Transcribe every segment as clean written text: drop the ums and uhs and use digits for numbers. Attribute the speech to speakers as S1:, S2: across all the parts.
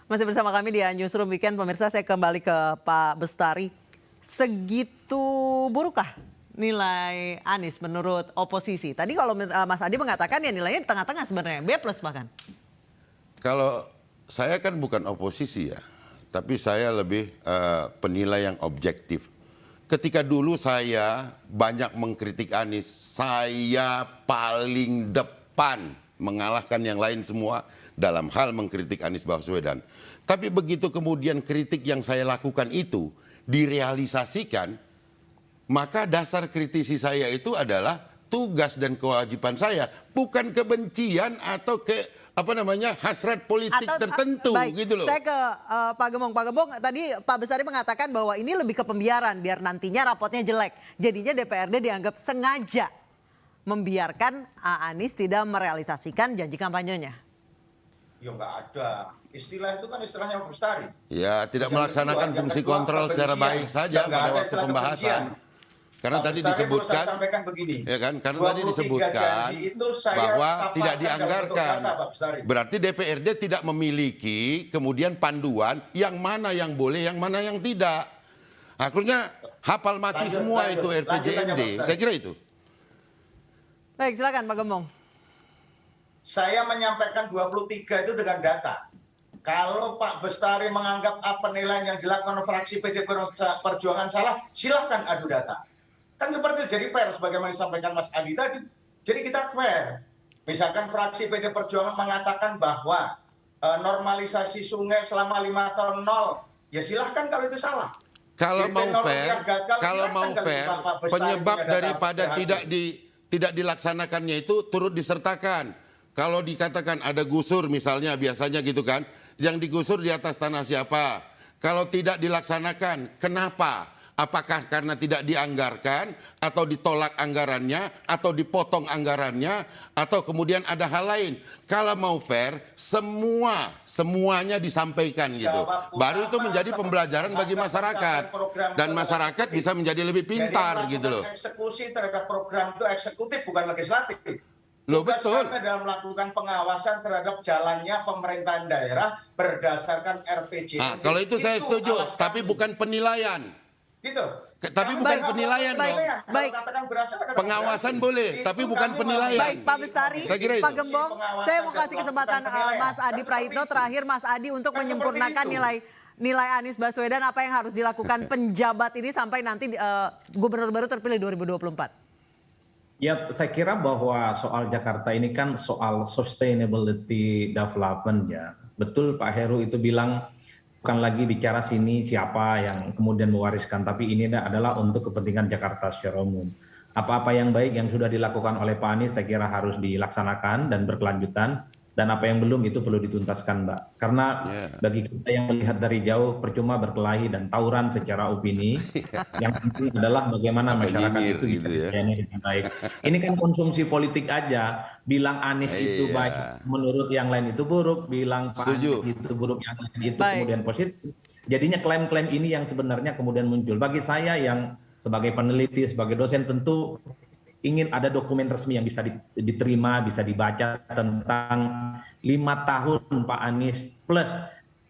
S1: Masih bersama kami di Newsroom Weekend, pemirsa. Saya kembali ke Pak Bestari. Segitu burukkah nilai Anies menurut oposisi? Tadi kalau Mas Adi mengatakan ya nilainya di tengah-tengah sebenarnya, B+ bahkan.
S2: Kalau saya kan bukan oposisi ya, tapi saya lebih penilai yang objektif. Ketika dulu saya banyak mengkritik Anies, saya paling depan mengalahkan yang lain semua dalam hal mengkritik Anies Baswedan. Tapi begitu kemudian kritik yang saya lakukan itu direalisasikan, maka dasar kritisi saya itu adalah tugas dan kewajiban saya, bukan kebencian atau hasrat politik tertentu
S1: baik,
S2: gitu loh.
S1: Saya ke Pak Gembong. Pak Gembong, tadi Pak Bestari mengatakan bahwa ini lebih ke pembiaran biar nantinya rapotnya jelek. Jadinya DPRD dianggap sengaja membiarkan Anies tidak merealisasikan janji kampanyenya.
S3: Ya nggak ada. Istilah itu kan istilahnya Pak Bestari.
S2: Ya, tidak melaksanakan fungsi kontrol secara baik saja pada waktu pembahasan. Karena tadi disebutkan, ya kan? Karena tadi disebutkan bahwa tidak dianggarkan. Berarti DPRD tidak memiliki kemudian panduan yang mana yang boleh, yang mana yang tidak. Akhirnya hafal mati semua itu RPJMD. Saya kira itu.
S1: Baik, silakan Pak Gembong.
S3: Saya menyampaikan 23 itu dengan data. Kalau Pak Bestari menganggap penilaian yang dilakukan oleh fraksi PD Perjuangan salah, silahkan adu data. Kan seperti itu, jadi fair sebagaimana disampaikan Mas Adi tadi. Jadi kita fair. Misalkan fraksi PD Perjuangan mengatakan bahwa normalisasi sungai selama 5 tahun 0, ya silahkan kalau itu salah.
S2: Kalau mau fair, penyebab daripada tidak dilaksanakannya itu turut disertakan. Kalau dikatakan ada gusur misalnya, biasanya gitu kan, yang digusur di atas tanah siapa? Kalau tidak dilaksanakan, kenapa? Apakah karena tidak dianggarkan, atau ditolak anggarannya, atau dipotong anggarannya, atau kemudian ada hal lain? Kalau mau fair, semuanya disampaikan gitu. Baru itu menjadi pembelajaran bagi masyarakat. Dan masyarakat bisa menjadi lebih pintar gitu loh.
S3: Eksekusi terhadap program itu eksekutif, bukan legislatif.
S2: Loh, betul.
S3: Kami dalam melakukan pengawasan terhadap jalannya pemerintahan daerah berdasarkan RPJMD.
S2: Nah, kalau itu saya setuju, tapi bukan penilaian.
S3: Gitu.
S2: Tapi bukan penilaian dong.
S1: Baik.
S2: Pengawasan boleh, tapi bukan penilaian.
S1: Baik, Pak Bestari, Pak Gembong, saya mau kasih kesempatan Mas Adi Praitno terakhir, Mas Adi, untuk menyempurnakan nilai Anies Baswedan, apa yang harus dilakukan penjabat ini sampai nanti gubernur baru terpilih 2024.
S4: Ya, saya kira bahwa soal Jakarta ini kan soal sustainability development ya. Betul Pak Heru itu bilang bukan lagi bicara sini siapa yang kemudian mewariskan, tapi ini adalah untuk kepentingan Jakarta secara umum. Apa-apa yang baik yang sudah dilakukan oleh Pak Anies saya kira harus dilaksanakan dan berkelanjutan. Dan apa yang belum itu perlu dituntaskan, Mbak. Karena bagi kita yang melihat dari jauh percuma berkelahi dan tawuran secara opini. Yang penting adalah bagaimana masyarakat itu bisa dilayani dengan baik. Ini kan konsumsi politik aja. Bilang Anies itu baik, menurut yang lain itu buruk. Bilang Pak Anies itu buruk, yang lain itu kemudian positif. Jadinya klaim-klaim ini yang sebenarnya kemudian muncul. Bagi saya yang sebagai peneliti, sebagai dosen tentu ingin ada dokumen resmi yang bisa diterima, bisa dibaca tentang 5 tahun Pak Anies plus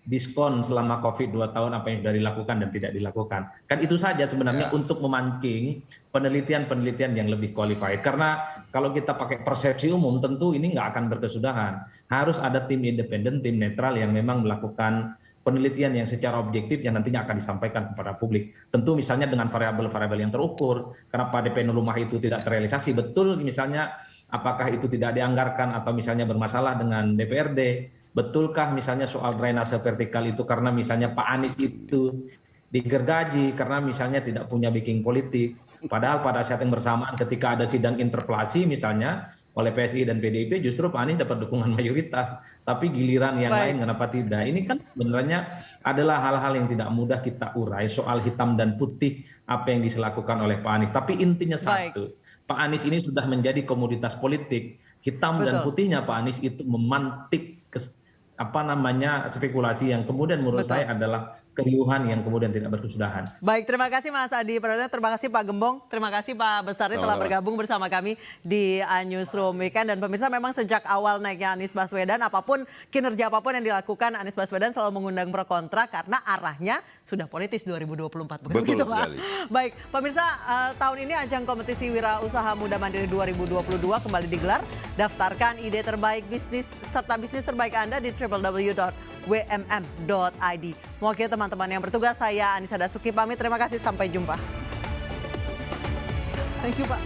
S4: diskon selama COVID 2 tahun apa yang sudah dilakukan dan tidak dilakukan. Kan itu saja sebenarnya untuk memancing penelitian-penelitian yang lebih qualified. Karena kalau kita pakai persepsi umum tentu ini nggak akan berkesudahan. Harus ada tim independen, tim netral yang memang melakukan penelitian yang secara objektif yang nantinya akan disampaikan kepada publik. Tentu misalnya dengan variabel-variabel yang terukur, kenapa DP rumah itu tidak terrealisasi, betul misalnya apakah itu tidak dianggarkan atau misalnya bermasalah dengan DPRD, betulkah misalnya soal drainase vertikal itu karena misalnya Pak Anies itu digergaji karena misalnya tidak punya backing politik, padahal pada saat yang bersamaan ketika ada sidang interpelasi misalnya oleh PSI dan PDIP justru Pak Anies dapat dukungan mayoritas, tapi giliran yang lain kenapa tidak? Ini kan sebenarnya adalah hal-hal yang tidak mudah kita urai soal hitam dan putih apa yang dilakukan oleh Pak Anies. Tapi intinya satu, Pak Anies ini sudah menjadi komoditas politik. Hitam dan putihnya Pak Anies itu memantik spekulasi yang kemudian menurut saya adalah keriuhan yang kemudian tidak berkesudahan.
S1: Baik, terima kasih Mas Adi Prayitno, terima kasih Pak Gembong, terima kasih Pak Bestari telah bergabung bersama kami di Newsroom Weekend. Dan pemirsa, memang sejak awal naiknya Anies Baswedan, kinerja apapun yang dilakukan Anies Baswedan selalu mengundang pro kontra karena arahnya sudah politis 2024. Bukan
S2: Betul
S1: begitu, Pak?
S2: sekali.
S1: Baik, pemirsa, tahun ini ajang kompetisi Wira Usaha Muda Mandiri 2022 kembali digelar. Daftarkan ide terbaik bisnis serta bisnis terbaik Anda di www.wmm.id. Mewakili teman-teman yang bertugas, saya Anissa Dasuki pamit. Terima kasih, sampai jumpa. Thank you, Pak.